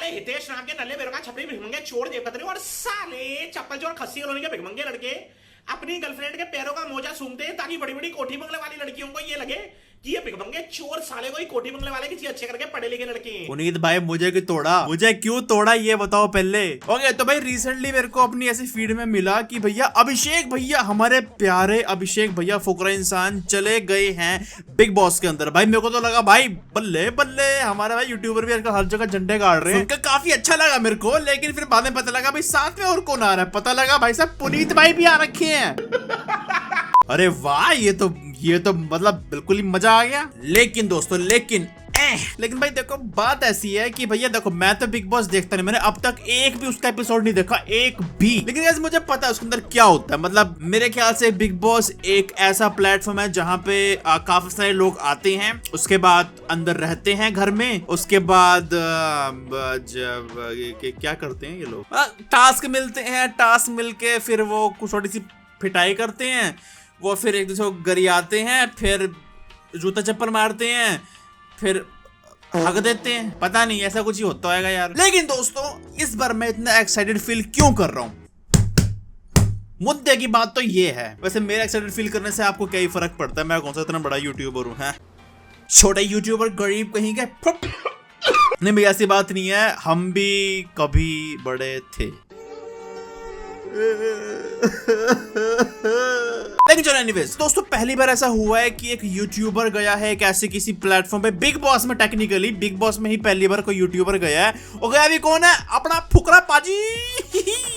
साले हितेश नाम के नल्ले बेरोगा छपरी भिखमंगे छोड़ दे कतरे और साले चप्पल चोर खस्सी कॉलोनी के भिखमंगे लड़के अपनी गर्लफ्रेंड के पैरों का मोजा सूंघते हैं ताकि बड़ी बड़ी कोठी बंगले वाली लड़कियों को ये लगे कि ये भिखमंगे चोर साले कोई कोठी बंगले वाले किसी अच्छे करके पढ़े लिखे लड़के हैं। पुनीत भाई मुझे क्यों तोड़ा, मुझे क्यों तोड़ा ये बताओ पहले। ओके तो भाई रिसेंटली मेरे को अपनी ऐसी फीड में मिला कि भैया अभिषेक भैया, हमारे प्यारे अभिषेक भैया फुकरा इंसान चले गए हैं बिग बॉस के अंदर। भाई मेरे को तो लगा भाई बल्ले बल्ले हमारे भाई यूट्यूबर भी हर जगह झंडे गाड़ रहे हैं, उनका काफी अच्छा लगा मेरे को। लेकिन फिर बाद में पता लगा भाई साथ में और कौन आ रहा है, पता लगा भाई साहब पुनीत भाई भी आ रखे हैं। अरे वाह ये तो मतलब बिल्कुल ही मजा आ गया। लेकिन दोस्तों लेकिन भाई देखो बात ऐसी है कि भैया देखो मैं तो बिग बॉस देखता नहीं, मैंने अब तक एक भी उसका एपिसोड नहीं देखा, एक भी। लेकिन गाइस मुझे पता है उसके अंदर क्या होता है। मतलब मेरे ख्याल से बिग बॉस एक ऐसा प्लेटफॉर्म है जहाँ पे काफी सारे लोग आते हैं, उसके बाद अंदर रहते हैं घर में, उसके बाद क्या करते हैं ये लोग, टास्क मिलते हैं, टास्क मिलके फिर वो कुछ थोड़ी सी पिटाई करते हैं, वो फिर एक दूसरे को गरियाते हैं, फिर जूता चप्पल मारते हैं, फिर हक देते हैं, पता नहीं ऐसा कुछ ही होता होगा यार। लेकिन दोस्तों इस बार मैं इतना एक्साइटेड फील क्यों कर रहा हूं, मुद्दे की बात तो ये है। वैसे मेरा एक्साइटेड फील करने से आपको क्या ही फर्क पड़ता है, मैं कौन सा इतना बड़ा यूट्यूबर हूं, है छोटे यूट्यूबर गरीब कहीं के। नहीं भैया ऐसी बात नहीं है, हम भी कभी बड़े थे। लेकिन चलो एनीवेज दोस्तों पहली बार ऐसा हुआ है कि एक यूट्यूबर गया है एक ऐसे किसी प्लेटफॉर्म पे, बिग बॉस में, टेक्निकली बिग बॉस में ही पहली बार कोई यूट्यूबर गया है। और गया भी कौन है, अपना फुकरा पाजी।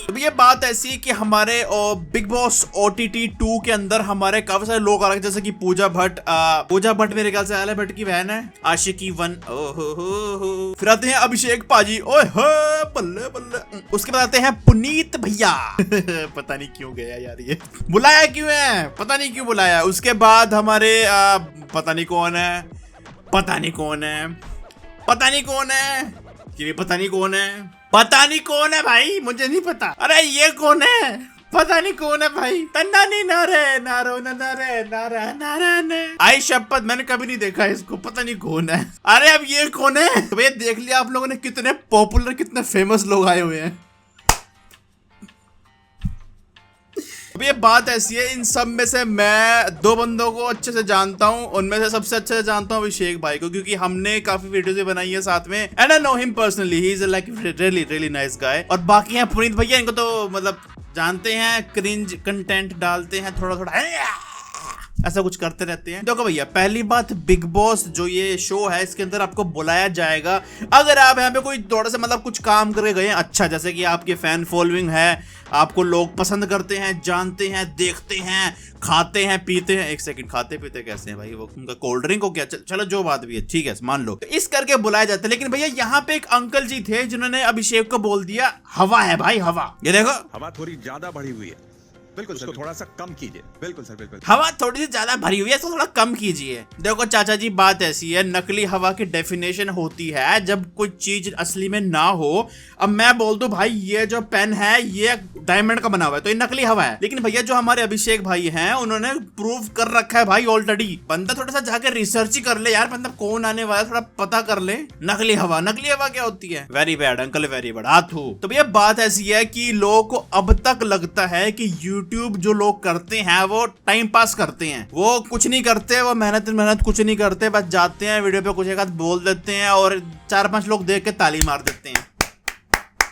अब ये बात ऐसी है कि हमारे बिग बॉस OTT 2 के अंदर हमारे काफी सारे लोग आ रहे हैं, जैसे कि पूजा भट्ट मेरे ख्याल से आलिया भट्ट की बहन है, आशिकी 1, ओहो। फिर आते हैं अभिषेक पाजी, ओए हो बल्ले बल्ले। उसके बाद आते हैं पुनीत भैया। पता नहीं क्यों गया यार, ये बुलाया क्यों है, पता नहीं क्यों बुलाया। उसके बाद हमारे पता नहीं कौन है, पता नहीं कौन है, पता नहीं कौन है, ये पता नहीं कौन है, पता नहीं कौन है भाई, मुझे नहीं पता। अरे ये कौन है, पता नहीं कौन है भाई। तन्ना नहीं नारे नारो नारे नारा नारा ने, आई शपथ मैंने कभी नहीं देखा इसको, पता नहीं कौन है। अरे अब ये कौन है। तो भैया देख लिया आप लोगों ने कितने पॉपुलर कितने फेमस लोग आए हुए हैं। अब ये बात ऐसी है, इन सब में से मैं दो बंदों को अच्छे से जानता हूँ, उनमें से सबसे अच्छे से जानता हूँ अभिषेक भाई को, क्योंकि हमने काफी वीडियोस बनाई है साथ में, and I know him personally, he is like really nice guy. और बाकी हैं पुनीत भैया, इनको तो मतलब जानते हैं, क्रिंज कंटेंट डालते हैं, थोड़ा ऐसा कुछ करते रहते हैं। देखो भैया पहली बात, बिग बॉस जो ये शो है इसके अंदर आपको बुलाया जाएगा अगर आप यहाँ पे कोई थोड़ा सा मतलब कुछ काम करके गए हैं अच्छा, जैसे कि आपके फैन फॉलोइंग है, आपको लोग पसंद करते हैं, जानते हैं, देखते हैं, खाते हैं, पीते हैं। एक सेकंड, खाते पीते कैसे हैं भाई, वो उनका कोल्ड ड्रिंक हो क्या, चलो जो बात भी है ठीक है मान लो, तो इस करके बुलाया जाता है। लेकिन भैया यहाँ पे एक अंकल जी थे जिन्होंने अभिषेक को बोल दिया हवा है भाई, हवा, ये देखो हवा थोड़ी ज्यादा बढ़ी हुई है, बिल्कुल उसको थोड़ा सा कम कीजिए। बिल्कुल सर बिल्कुल, हवा थोड़ी सी ज्यादा भरी हुई है, इसको थोड़ा कम कीजिए। देखो चाचा जी बात ऐसी है, नकली हवा की डेफिनेशन होती है जब कोई चीज असली में ना हो। अब मैं बोल दूं भाई ये जो पेन है ये डायमंड का बना हुआ है तो ये नकली हवा है, लेकिन भैया जो हमारे अभिषेक भाई हैं उन्होंने प्रूव कर रखा है भाई ऑलरेडी। बंदा थोड़ा सा जाकर रिसर्च ही कर ले यार, बंदा कौन आने वाला थोड़ा पता कर ले। नकली हवा क्या होती है, very bad uncle, very bad, हाथ हो। तो भैया बात ऐसी है कि लोगों को अब तक लगता है कि यूट्यूब जो लोग करते हैं वो टाइम पास करते हैं, वो कुछ नहीं करते, वो मेहनत कुछ नहीं करते, बस जाते हैं वीडियो पे कुछ एक आध बोल देते हैं और 4-5 लोग देख के ताली मार देते हैं।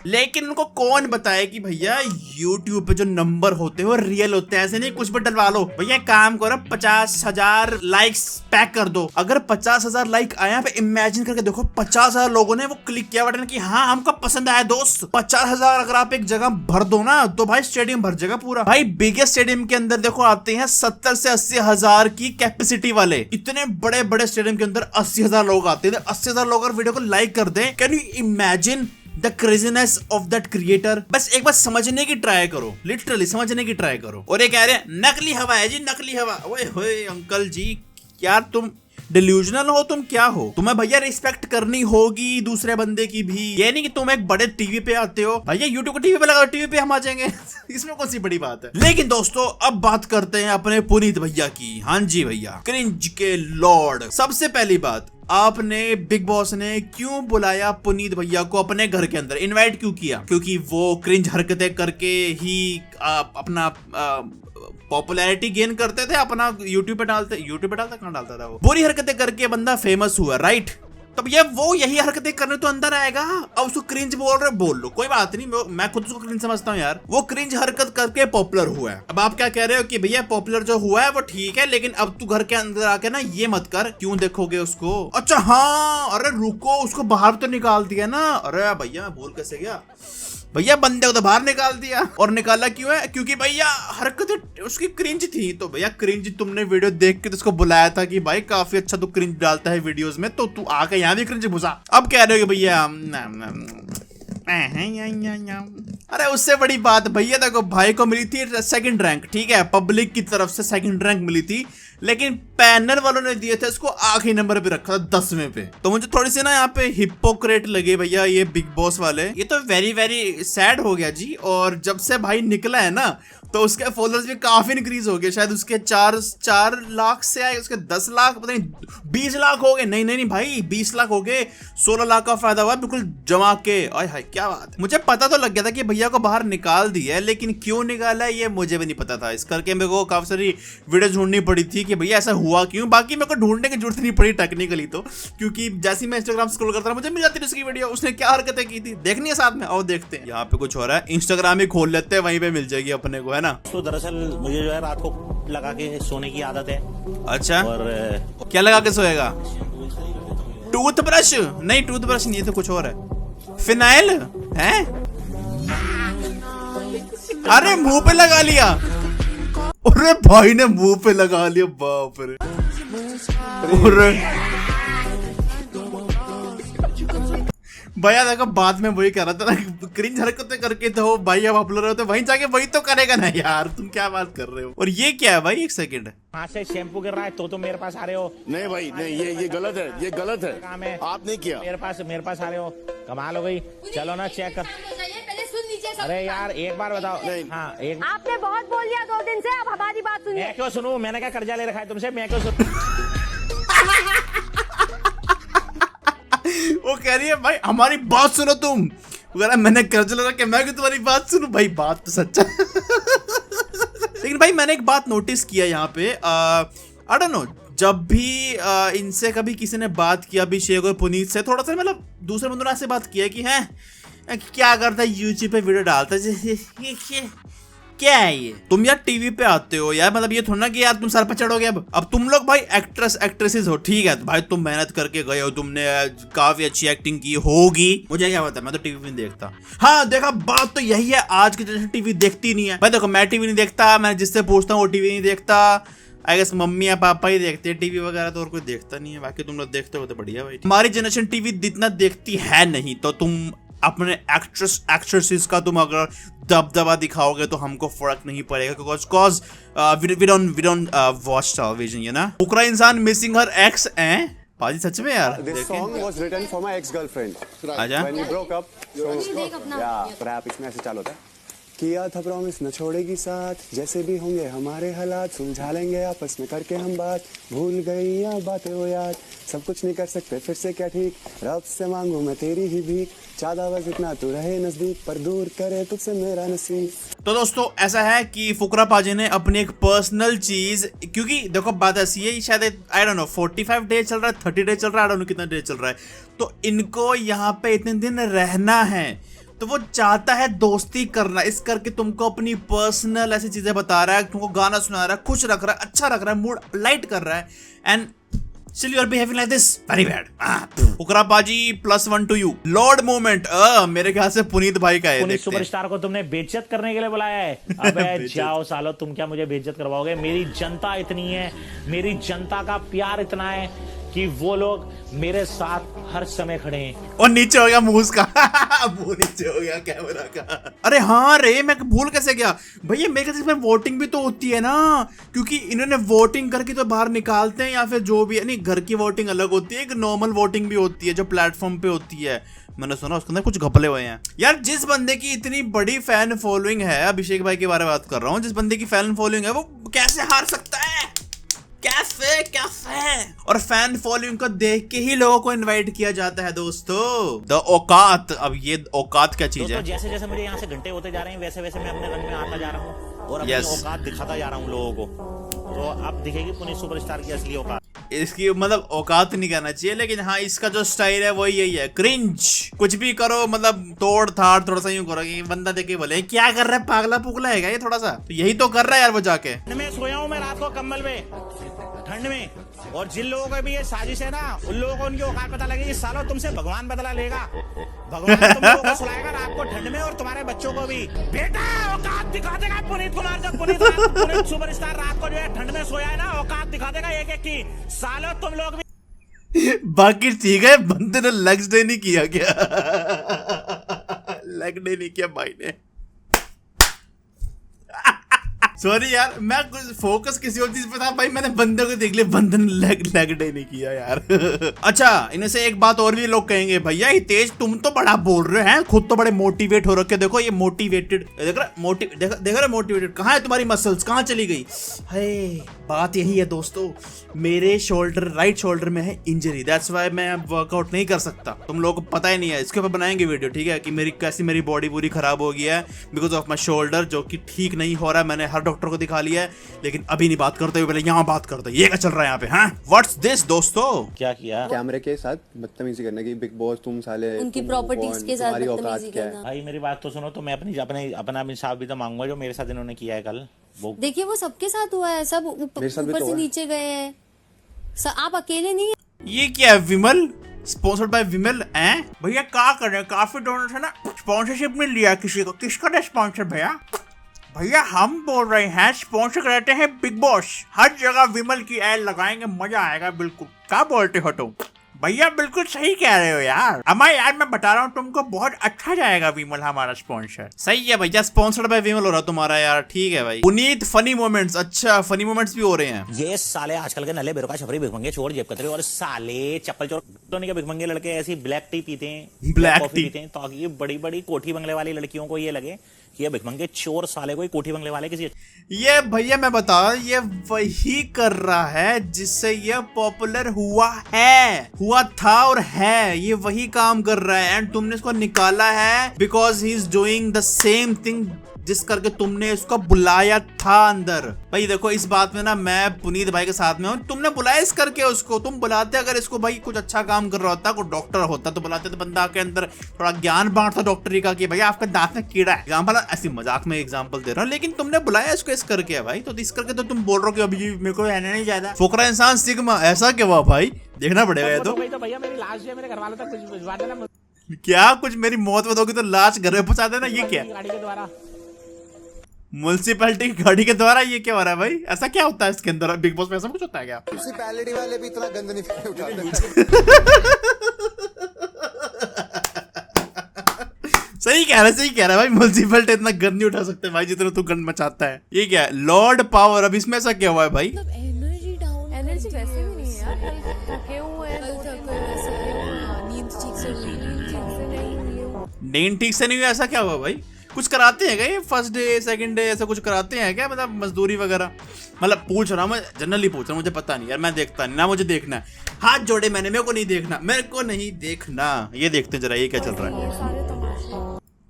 लेकिन उनको कौन बताए कि भैया YouTube पे जो नंबर होते हैं वो रियल होते हैं, ऐसे नहीं कुछ भी डलवा लो। भैया काम करो 50,000 लाइक्स पैक कर दो, अगर 50,000 लाइक आया पे इमेजिन करके देखो 50,000 लोगों ने वो क्लिक किया बटन कि हाँ हमको पसंद आया दोस्त। 50,000 अगर आप एक जगह भर दो ना तो भाई स्टेडियम भर जाएगा पूरा। भाई बिगेस्ट स्टेडियम के अंदर देखो आते हैं 70 से 80,000 की कैपेसिटी वाले, इतने बड़े बड़े स्टेडियम के अंदर 80,000 लोग आते हैं। 80,000 लोग अगर वीडियो को लाइक कर दे, can you imagine the craziness of that creator. बस एक बार समझने की ट्राई करो, लिटरली समझने की ट्राई करो। और ये कह रहे हैं नकली हवा है जी, नकली हवा। ओए होए अंकल जी यार तुम डिल्यूजनल हो, तुम क्या हो, तुम्हें भैया रिस्पेक्ट करनी होगी दूसरे बंदे की भी। ये नहीं कि तुम एक बड़े टीवी पे आते हो, भैया यूट्यूब को टीवी पे लगाओ, टीवी पे हम आ जाएंगे। इसमें कौन सी बड़ी बात है। लेकिन दोस्तों अब बात करते हैं अपने पुनीत भैया की। हाँ जी भैया, क्रिंज के लॉर्ड। सबसे पहली बात आपने बिग बॉस ने क्यों बुलाया पुनीत भैया को अपने घर के अंदर, इनवाइट क्यों किया? क्योंकि वो क्रिंज हरकतें करके ही अपना पॉपुलैरिटी गेन करते थे, अपना यूट्यूब पे डालते कहाँ डालता था वो, बुरी हरकतें करके बंदा फेमस हुआ, राइट? तब ये वो यही हरकतें करने तो अंदर आएगा। अब उसको क्रिंज बोल रहे, बोल लो, कोई बात नहीं, मैं खुद उसको क्रिंज समझता हूँ यार। वो क्रिंज हरकत करके पॉपुलर हुआ है। अब आप क्या कह रहे हो कि भैया पॉपुलर जो हुआ है वो ठीक है, लेकिन अब तू घर के अंदर आके ना ये मत कर, क्यों देखोगे उसको? अच्छा हाँ, अरे रुको, उसको बाहर तो निकाल दिया ना। अरे भैया मैं भूल कैसे गया, भैया बंदे को तो बाहर निकाल दिया। और निकाला क्यों है? क्योंकि भैया हरकतें उसकी क्रिंज थी। तो भैया क्रिंज तुमने वीडियो देख के तो उसको बुलाया था कि भाई काफी अच्छा तू क्रिंज डालता है वीडियोस में, तो तू आके यहाँ भी क्रिंज घुसा। अब कह रहे हो कि भैया अरे उससे बड़ी बात भैया, देखो भाई को मिली थी सेकंड रैंक, ठीक है, पब्लिक की तरफ से सेकंड रैंक मिली थी, लेकिन पैनल वालों ने दिए थे उसको आखिरी नंबर पे रखा था, 10वें पे। तो मुझे थोड़ी सी ना यहाँ पे हिपोक्रेट लगे भैया ये बिग बॉस वाले। ये तो वेरी वेरी सैड हो गया जी। और जब से भाई निकला है ना, तो उसके फॉलोअर्स भी काफी इंक्रीज हो गए। शायद उसके 4 लाख से आए, उसके 10 लाख, पता नहीं 20 लाख हो गए। नहीं भाई 20 लाख हो गए, 16 लाख का फायदा हुआ बिल्कुल जमा के। आय हाय क्या बात। मुझे पता तो लग गया था कि भैया को बाहर निकाल दिया है, लेकिन क्यों निकाला है ये मुझे भी नहीं पता था। इस करके मेरे को काफी सारी वीडियो ढूंढनी पड़ी थी कि भैया ऐसा हुआ क्यों। बाकी मेरे को ढूंढने की जरूरत नहीं पड़ी टेक्निकली तो, क्योंकि जैसे मैं इंस्टाग्राम स्क्रॉल करता था मुझे मिल जाती थी उसकी वीडियो, उसने क्या हरकतें की थी देखनी है साथ में। और देखते हैं यहाँ पे कुछ हो रहा है, इंस्टाग्राम ही खोल लेते हैं, वहीं पे मिल जाएगी अपने को, है ना। तो दरअसल मुझे जो है रात को लगा के सोने की आदत है। अच्छा, और क्या लगा के सोएगा? टूथब्रश? नहीं टूथब्रश नहीं, ये तो कुछ और है। फिनाइल है? अरे मुंह पे लगा लिया। अरे भाई ने मुंह पे लगा लिया, बाप रे। भैया देखो बाद में वही कर रहा था ना, क्रिंज हरकतें करके तो भाई अब अपलोड होते वहीं जाके वही तो करेगा ना यार, तुम क्या बात कर रहे हो। और ये क्या है भाई, एक सेकंड, वहाँ से शैम्पू गिर रहा है तो मेरे पास आ रहे हो। नहीं भाई नहीं, ये गलत है, ये गलत है, काम है, आपने किया। मेरे पास आ रहे हो, कमाल हो गई। चलो ना चेक कर। पहले सुन लीजिए। अरे यार एक बार बताओ। नहीं। हाँ एक, आपने बहुत बोल दिया 2 दिन से, अब हमारी बात सुनिए। मैं क्यों सुनूं? मैंने क्या कर्जा ले रखा है तुमसे? मैं क्यों सुनूं? वो कह रही है भाई हमारी बात सुनो तुम। अगर मैंने कर्ज लगा के मैं क्यों तुम्हारी बात सुनूं? भाई बात तो सच्चा। लेकिन भाई मैंने एक बात नोटिस किया यहाँ पे, आई डोंट नो, जब भी इनसे कभी किसी ने बात किया, अभिषेक और पुनीत से, थोड़ा सा मतलब दूसरे बंदों ने ऐसे बात किया कि हैं क्या करता है यूट्यूब पे वीडियो डालता है, क्या है ये? तुम यार टीवी पे आते हो यार, मतलब ये थोड़ा ना कि यार तुम सर पर चढ़ोगे। अब तुम लोग भाई एक्ट्रेसेस हो, ठीक है भाई, तुम मेहनत करके गए हो, तुमने काफी अच्छी एक्टिंग की होगी, मुझे क्या पता, मैं तो टीवी नहीं देखता। हाँ देखा, बात तो यही है, आज की जनरेशन टीवी देखती नहीं है भाई। देखो मैं टीवी नहीं देखता, मैं जिससे पूछता हूँ वो टीवी नहीं देखता। आई गेस मम्मी या पापा ही देखते हैं टीवी वगैरह, तो और कोई देखता नहीं है। बाकी तुम लोग देखते हो तो बढ़िया भाई। हमारी जनरेशन टीवी जितना देखती है नहीं, तो तुम अपने एक्ट्रेसेस का तुम अगर दबदबा दिखाओगे तो हमको फर्क नहीं पड़ेगा, because we don't watch television, you ना। फुकरा इंसान मिसिंग हर एक्स है पाजी, सच में यार। This song was written for my ex-girlfriend. आजा। When we broke up, so yeah, rap इसमें ऐसे चालू होता है। किया था प्रॉमिस न छोड़ेगी साथ, जैसे भी होंगे हमारे हालात, सुलझा लेंगे आपस में करके हम बात, भूल गई या बातें वो याद, सब कुछ नहीं कर सकते फिर से क्या ठीक, रब से मांगू मैं तेरी ही भीख, चाहता बस इतना तू रहे नजदीक, पर दूर करे तुझसे मेरा नसीब। तो दोस्तों ऐसा है कि फुकरा पाजी ने अपनी एक पर्सनल चीज, क्योंकि देखो बात ऐसी है, शायद आई डोंट नो 45 डे चल रहा है, 30 डे चल रहा है, आई डोंट नो कितना डे चल रहा है, तो इनको यहाँ पे इतने दिन रहना है, तो वो चाहता है दोस्ती करना। इस करके तुमको अपनी पर्सनल ऐसी चीजें बता रहा है, तुमको गाना सुना रहा है, खुश रख रहा है, अच्छा रख रहा है, मूड लाइट कर रहा है, and still you are behaving like this, very bad. फुकरा पाजी +1 to you. लॉर्ड मोमेंट मेरे ख्याल से पुनीत भाई का है। पुनीत सुपरस्टार को तुमने बेइज्जत करने के लिए बुलाया है? अबे जाओ सालो, तुम क्या मुझे बेइज्जत करवाओगे? मेरी जनता इतनी है, मेरी जनता का प्यार इतना है कि वो लोग मेरे साथ हर समय खड़े हैं। और नीचे हो गया मूस का। वो नीचे हो गया कैमरा का। अरे हाँ रे, मैं भूल कैसे गया भैया, मेरे ख्याल से इसमें वोटिंग भी तो होती है ना, क्योंकि इन्होंने वोटिंग करके तो बाहर निकालते हैं, या फिर जो भी है, नहीं घर की वोटिंग अलग होती है, एक नॉर्मल वोटिंग भी होती है जो प्लेटफॉर्म पे होती है। मैंने सुना उसके अंदर कुछ घपले हुए हैं यार। जिस बंदे की इतनी बड़ी फैन फॉलोइंग है, अभिषेक भाई के बारे में बात कर रहा हूँ, जिस बंदे की फैन फॉलोइंग है, वो कैसे हार सकता है? कैफे कैफे और फैन फॉलोइंग को देख के ही लोगों को इनवाइट किया जाता है दोस्तों। द औकात। अब ये औकात क्या चीज दोस्तों, है? जैसे जैसे मेरे यहाँ से घंटे होते जा रहे हैं वैसे वैसे मैं अपने रंग में आता जा रहा हूँ और अपनी Yes. औकात दिखाता जा रहा हूँ लोगों को। तो अब दिखेगी पुनीत सुपरस्टार की असली औकात। इसकी मतलब औकात नहीं कहना चाहिए, लेकिन हाँ इसका जो स्टाइल है वो यही है, क्रिंज। कुछ भी करो मतलब तोड़ थाड़ थोड़ा सा यूं करो कि बंदा देखे बोले क्या कर रहा है, पागला पुगला है क्या ये थोड़ा सा, तो यही तो कर रहा है यार वो जाके। ठंड में सोया हूँ मैं रात को कंबल में, ठंड में। और जिन लोगों को भी ये साजिश है ना, उन लोगों को उनकी औकात पता लगेगी। सालो तुमसे भगवान बदला लेगा, भगवान तुम लोगों को सुलाएगा रात को ठंड में, और तुम्हारे बच्चों को भी। बेटा औकात दिखा देगा पुनीत कुमार, जब पुनीत सुपरस्टार रात को जो है ठंड में सोया है ना, औकात दिखा देगा एक एक की। सालो तुम लोग भी। बाकी ठीक है, बंदे ने लेग्स डे नहीं किया क्या? लेग डे नहीं किया भाई ने। सॉरी यार, मैं कुछ फोकस किसी और चीज पे था भाई, मैंने बंदे को देख लिया, बंदे ने लेग डे नहीं किया यार। अच्छा, इनमें से एक बात और भी लोग कहेंगे, भैया हितेश तुम तो बड़ा बोल रहे हैं, खुद तो बड़े मोटिवेट हो रखे, देखो ये मोटिवेटेड, देख रहे मोटिवेटेड, कहाँ है तुम्हारी मसल्स, कहाँ चली गई? है बात यही है दोस्तों, मेरे शोल्डर, राइट शोल्डर में है इंजरी, दैट्स व्हाई मैं अब वर्कआउट नहीं कर सकता। तुम लोगों को पता ही नहीं है, इसके ऊपर बनाएंगे वीडियो, ठीक है, कि मेरी कैसी मेरी बॉडी पूरी खराब हो गई है बिकॉज ऑफ माई शोल्डर, जो कि ठीक नहीं हो रहा है। मैंने हर डॉक्टर को दिखा लिया है, लेकिन अभी नहीं बात करते हुए, पहले यहाँ बात करते। ये क्या चल रहा है यहाँ पे? हाँ, व्हाट्स दिस दोस्तों? क्या किया? कैमरे के साथ बदतमीजी करने की, बिग बॉस तुम साले, उनकी तुम प्रॉपर्टीज कौन, के साथ तुम्हारी औकात बदतमीजी क्या है? करना। भाई मेरी बात तो सुनो, तो मैं अपना इंसाफ भी तो मांगूंगा जो मेरे साथ इन्होंने किया है कल। वो देखिए वो सबके साथ हुआ है, सब मेरे साथ भी ऊपर तो से हुआ है। नीचे गए हैं, आप अकेले नहीं हैं। ये क्या है? विमल, स्पॉन्सर्ड बाय विमल। भैया क्या कर रहे हैं? काफी डोनर है ना, स्पॉन्सरशिप में लिया किसी को, किसका स्पॉन्सर भैया? भैया हम बोल रहे हैं, स्पॉन्सर करते हैं बिग बॉस, हर जगह विमल की एड लगाएंगे, मजा आएगा। बिल्कुल, क्या बोलते हो तुम? भैया बिल्कुल सही कह रहे हो यार, हमारे यार मैं बता रहा हूँ तुमको, बहुत अच्छा जाएगा विमल हमारा स्पॉन्सर। सही है भैया, स्पॉन्सर्ड बाय विमल हो रहा तुम्हारा यार, ठीक है भाई। पुनीत फनी मोमेंट्स, अच्छा फनी मोमेंट्स भी हो रहे हैं। ये साले आजकल के नले बेरोका छपरी भिखमंगे चोर जेब कतरे और साले चप्पल चोर धोने के भिखमंगे लड़के ऐसी ब्लैक टी पीते हैं, ब्लैक कॉफी टी पीते हैं, ताकि ये बड़ी बड़ी कोठी बंगले वाली लड़कियों को ये लगे कि ये भिखमंगे चोर साले कोई कोठी बंगले वाले किसी। ये भैया मैं बता रहा हूं, ये वही कर रहा है जिससे ये पॉपुलर हुआ है, हुआ था और है, ये वही काम कर रहा है, एंड तुमने इसको निकाला है because he is doing the same thing जिस करके तुमने इसको बुलाया था अंदर। भाई देखो, इस बात में ना मैं पुनीत भाई के साथ में हूँ, तुमने बुलाया इस करके उसको, तुम बुलाते अगर इसको भाई कुछ अच्छा काम कर रहा होता, कोई डॉक्टर होता तो बुलाते, तो बंदा के अंदर थोड़ा ज्ञान बांटता डॉक्टरी का कि भैया आपके दांत में कीड़ा है, एग्जाम्पल ऐसी मजाक में एग्जाम्पल दे रहा हूँ, लेकिन तुमने बुलाया इसको इस करके भाई, तो इस करके तो तुम बोल रहे हो कि अभी मेरे को रहना नहीं ज्यादा, फुकरा इंसान सिग्मा, ऐसा क्या हुआ भाई? देखना पड़ेगा ये तो। भैया मेरी लाश जो है मेरे घर वालों तक कुछ भिजवा देना, क्या कुछ मेरी मौत में दोगे तो लाश घर में पहुंचा देना, ये क्या? गाड़ी के द्वारा, म्युनिसिपैलिटी की गाड़ी के द्वारा, ये क्या हो रहा है भाई? ऐसा क्या होता है इसके अंदर? बिग बॉस में ऐसा कुछ होता है क्या? म्युनिसिपैलिटी वाले भी इतना गंद नहीं उठाते। सही कह रहा है भाई, म्युनिसिपैलिटी इतना गंद नहीं उठा सकते भाई जितना तू गंद मचाता है। ये क्या है? Lord power. अब इसमें ऐसा क्या हुआ है भाई? एनर्जी डाउन, एनर्जी वैसे भी नहीं है यार, कल थके हुए हैं, नींद ठीक से नहीं हुई, नींद ठीक से नहीं हुई, ऐसा क्या हुआ भाई? कुछ कराते हैं क्या ये फर्स्ट डे सेकंड डे, ऐसा कुछ कराते हैं क्या, मतलब मजदूरी वगैरह? मतलब पूछ रहा हूँ मैं, जनरली पूछ रहा हूँ, मुझे पता नहीं यार, मैं देखता नहीं ना, मुझे देखना है। हाथ जोड़े मैंने, मेरे को नहीं देखना, मेरे को नहीं देखना। ये देखते जरा, ये क्या चल रहा है?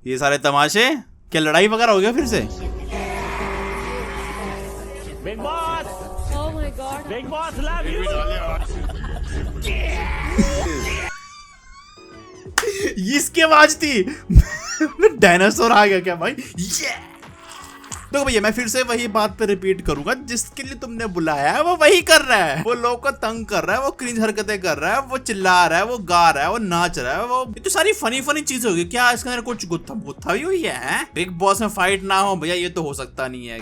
ये सारे तमाशे क्या? लड़ाई वगैरह हो गया फिर से? Big boss, oh my God, big boss love you. इसकी आवाज थी। डायनासोर आ गया क्या भाई? तो भैया मैं फिर से वही बात पे रिपीट करूंगा, जिसके लिए तुमने बुलाया है वो वही कर रहा है, वो लोग को तंग कर रहा है, वो क्रिंज हरकतें कर रहा है, वो चिल्ला रहा है, वो गा रहा है, वो नाच रहा है, वो ये तो सारी फनी फनी चीजें होगी। क्या इसके अंदर कुछ गुत्था गुत्था भी हुई है? बिग बॉस में फाइट ना हो भैया, ये तो हो सकता नहीं है।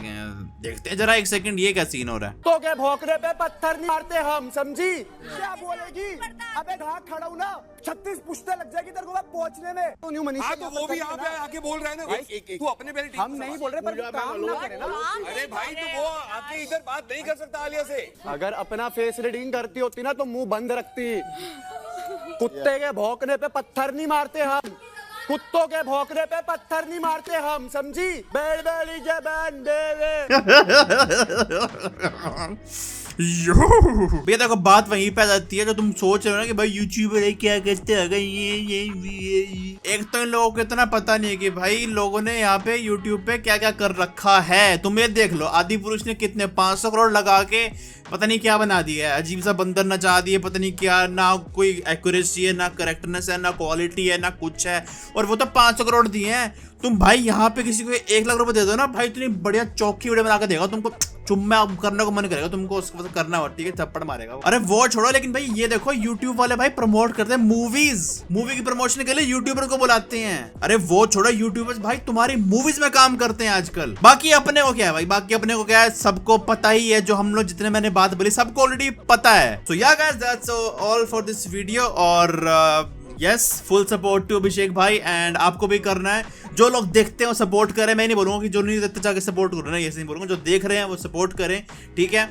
देखते हैं जरा एक सेकंड, ये क्या सीन हो रहा है? तो के भोंकने पे पत्थर नहीं मारते हम, समझी? क्या बोलेगी? अबे घाट खड़ा हूं ना, 36 पुश्ते लग जाएगी तेरे को वहां पहुंचने में। तो न्यू मनीष तो वो भी यहाँ पे आके बोल रहा है ना, तू अपने पहले हम नहीं बोल रहे, पर काम ना करे ना। अरे भाई, तो वो आके इधर बात नहीं कर सकता आलिया से। अगर अपना फेस रीडिंग करती होती ना तो मुंह बंद रखती। कुत्ते के भौंकने पे पत्थर नहीं मारते हम, कुत्तों के भौंकने पे पत्थर नहीं मारते हम, समझी? बेड़ बेड़ी जबान दे। भैया देखो बात वहीं पे आ जाती है जो तुम सोच रहे हो ना कि भाई यूट्यूबर है क्या करते हैं ये। एक तो इन लोगों को इतना पता नहीं है कि भाई लोगों ने यहाँ पे यूट्यूब पे क्या क्या कर रखा है। तुम ये देख लो, आदि पुरुष ने कितने 500 करोड़ लगा के पता नहीं क्या बना दिया है, अजीब सा बंदर नचा दिए, पता नहीं क्या, ना कोई एक्यूरेसी है, ना करेक्टनेस है, ना क्वालिटी है, ना कुछ है, और वो तो 500 करोड़ दिए हैं। तुम भाई यहाँ पे किसी को 1 लाख रुपए दे दो ना भाई, इतनी बढ़िया चौकी वीडियो बना के देगा तुमको, चुम्मा करने को मन करेगा तुमको, उसको करना हो, ठीक है, थप्पड़ मारेगा। अरे वो छोड़ो, लेकिन भाई ये देखो यूट्यूब वाले भाई प्रमोट करते हैं मूवीज, मूवी की प्रमोशन के लिए यूट्यूबर को बुलाते हैं। अरे वो छोड़ो, यूट्यूबर्स भाई तुम्हारी मूवीज में काम करते हैं आजकल। बाकी अपने को क्या है भाई, बाकी अपने को क्या है, सबको पता ही है, जो हम लोग जितने मैंने बात बोली सबको ऑलरेडी पता है। सो या guys that's all for this video, और यस फुल सपोर्ट टू अभिषेक भाई, एंड आपको भी करना है। जो लोग देखते हैं सपोर्ट करें, मैं नहीं बोलूंगा कि जो नहीं देखते जाके सपोर्ट करो ना, ऐसे नहीं बोलूंगा, जो देख रहे हैं वो सपोर्ट करें, ठीक है।